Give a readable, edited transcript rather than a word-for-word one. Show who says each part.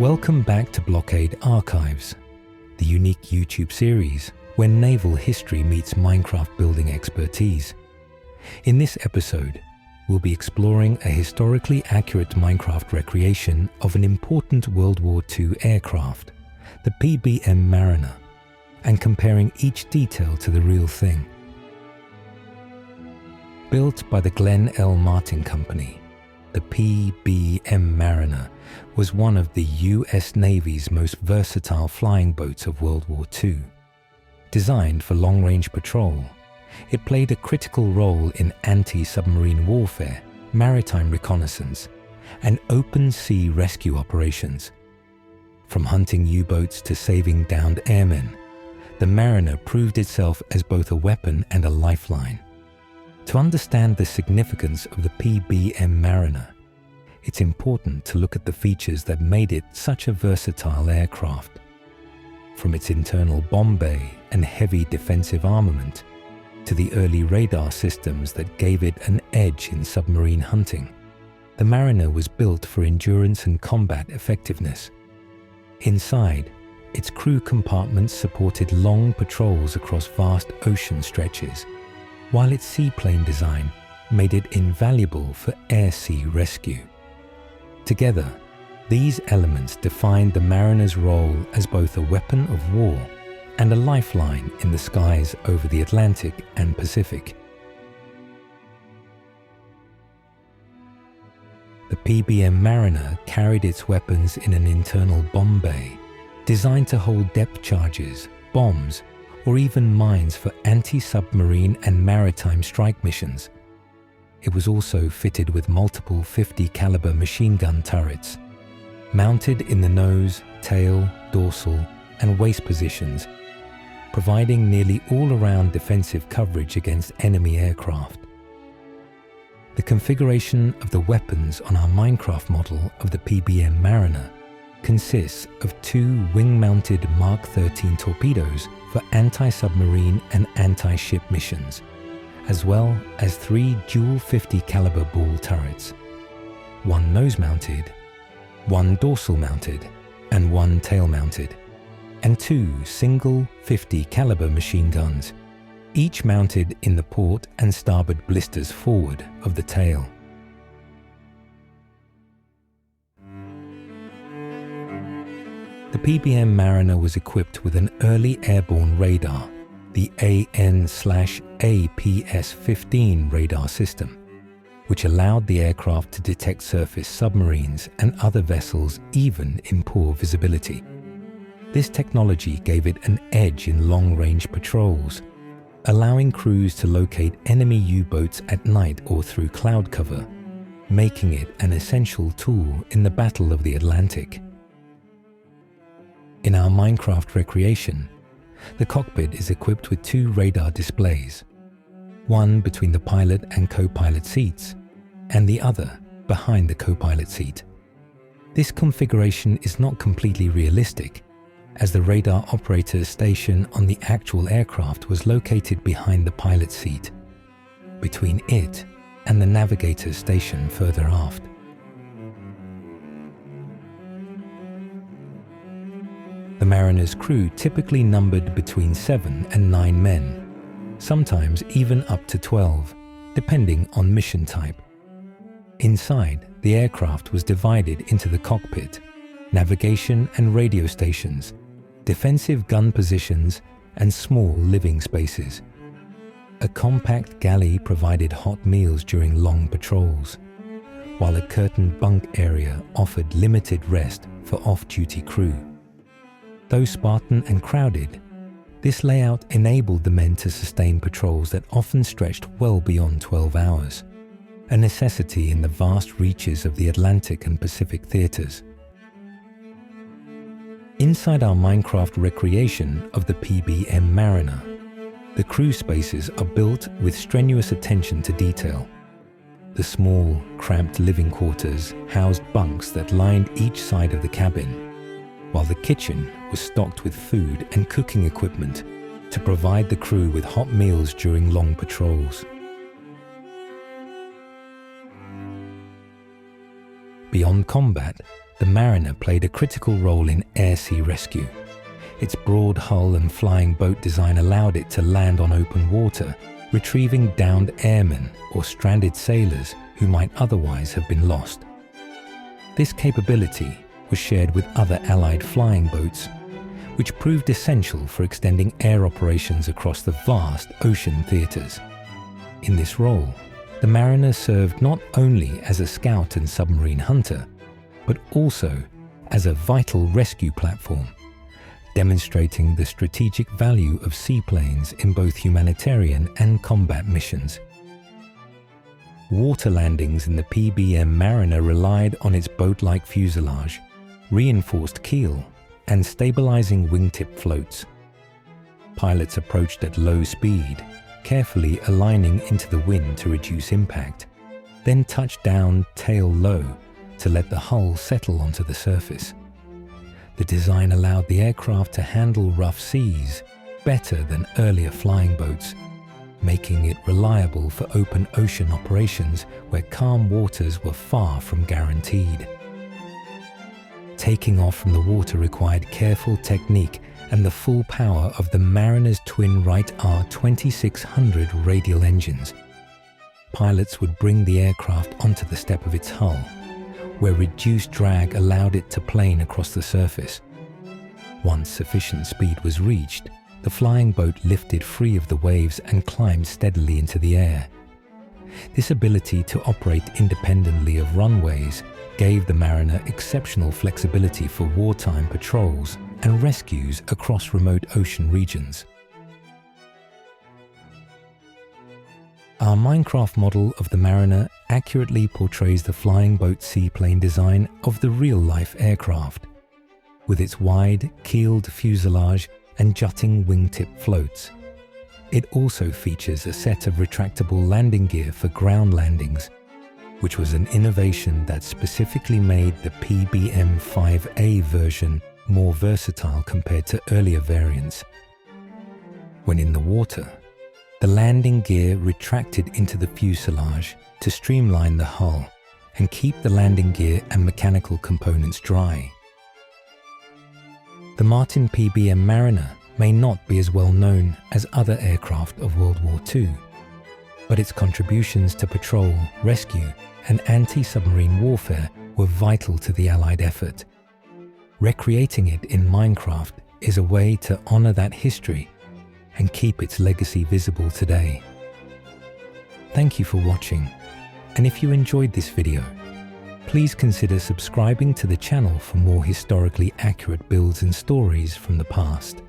Speaker 1: Welcome back to BLOCKade Archives, the unique YouTube series where naval history meets Minecraft building expertise. In this episode, we'll be exploring a historically accurate Minecraft recreation of an important World War II aircraft, the PBM Mariner, and comparing each detail to the real thing. Built by the Glenn L. Martin Company, the PBM Mariner was one of the US Navy's most versatile flying boats of World War II. Designed for long-range patrol, it played a critical role in anti-submarine warfare, maritime reconnaissance, and open-sea rescue operations. From hunting U-boats to saving downed airmen, the Mariner proved itself as both a weapon and a lifeline. To understand the significance of the PBM Mariner, it's important to look at the features that made it such a versatile aircraft. From its internal bomb bay and heavy defensive armament, to the early radar systems that gave it an edge in submarine hunting, the Mariner was built for endurance and combat effectiveness. Inside, its crew compartments supported long patrols across vast ocean stretches, while its seaplane design made it invaluable for air-sea rescue. Together, these elements defined the Mariner's role as both a weapon of war and a lifeline in the skies over the Atlantic and Pacific. The PBM Mariner carried its weapons in an internal bomb bay, designed to hold depth charges, bombs, or even mines for anti-submarine and maritime strike missions. It was also fitted with multiple 50 caliber machine gun turrets, mounted in the nose, tail, dorsal, and waist positions, providing nearly all-around defensive coverage against enemy aircraft. The configuration of the weapons on our Minecraft model of the PBM Mariner consists of 2 wing-mounted Mark 13 torpedoes for anti-submarine and anti-ship missions, as well as 3 dual 50 caliber ball turrets, 1 nose-mounted, 1 dorsal-mounted, and 1 tail-mounted, and 2 single 50 caliber machine guns, each mounted in the port and starboard blisters forward of the tail. The PBM Mariner was equipped with an early airborne radar, the AN/APS-15 radar system, which allowed the aircraft to detect surface submarines and other vessels even in poor visibility. This technology gave it an edge in long-range patrols, allowing crews to locate enemy U-boats at night or through cloud cover, making it an essential tool in the Battle of the Atlantic. In our Minecraft recreation, the cockpit is equipped with 2 radar displays, one between the pilot and co-pilot seats, and the other behind the co-pilot seat. This configuration is not completely realistic, as the radar operator's station on the actual aircraft was located behind the pilot's seat, between it and the navigator's station further aft. The Mariner's crew typically numbered between 7 and 9 men, sometimes even up to 12, depending on mission type. Inside, the aircraft was divided into the cockpit, navigation and radio stations, defensive gun positions, and small living spaces. A compact galley provided hot meals during long patrols, while a curtained bunk area offered limited rest for off-duty crew. Though Spartan and crowded, this layout enabled the men to sustain patrols that often stretched well beyond 12 hours, a necessity in the vast reaches of the Atlantic and Pacific theaters. Inside our Minecraft recreation of the PBM Mariner, the crew spaces are built with strenuous attention to detail. The small, cramped living quarters housed bunks that lined each side of the cabin, while the kitchen was stocked with food and cooking equipment to provide the crew with hot meals during long patrols. Beyond combat, the Mariner played a critical role in air-sea rescue. Its broad hull and flying boat design allowed it to land on open water, retrieving downed airmen or stranded sailors who might otherwise have been lost. This capability was shared with other Allied flying boats, which proved essential for extending air operations across the vast ocean theatres. In this role, the Mariner served not only as a scout and submarine hunter, but also as a vital rescue platform, demonstrating the strategic value of seaplanes in both humanitarian and combat missions. Water landings in the PBM Mariner relied on its boat-like fuselage, reinforced keel, and stabilizing wingtip floats. Pilots approached at low speed, carefully aligning into the wind to reduce impact, then touched down tail low to let the hull settle onto the surface. The design allowed the aircraft to handle rough seas better than earlier flying boats, making it reliable for open ocean operations where calm waters were far from guaranteed. Taking off from the water required careful technique and the full power of the Mariner's twin Wright R2600 radial engines. Pilots would bring the aircraft onto the step of its hull, where reduced drag allowed it to plane across the surface. Once sufficient speed was reached, the flying boat lifted free of the waves and climbed steadily into the air. This ability to operate independently of runways gave the Mariner exceptional flexibility for wartime patrols and rescues across remote ocean regions. Our Minecraft model of the Mariner accurately portrays the flying boat seaplane design of the real-life aircraft, with its wide, keeled fuselage and jutting wingtip floats. It also features a set of retractable landing gear for ground landings, which was an innovation that specifically made the PBM-5A version more versatile compared to earlier variants. When in the water, the landing gear retracted into the fuselage to streamline the hull and keep the landing gear and mechanical components dry. The Martin PBM Mariner may not be as well known as other aircraft of World War II, but its contributions to patrol, rescue, and anti-submarine warfare were vital to the Allied effort. Recreating it in Minecraft is a way to honor that history and keep its legacy visible today. Thank you for watching, and if you enjoyed this video, please consider subscribing to the channel for more historically accurate builds and stories from the past.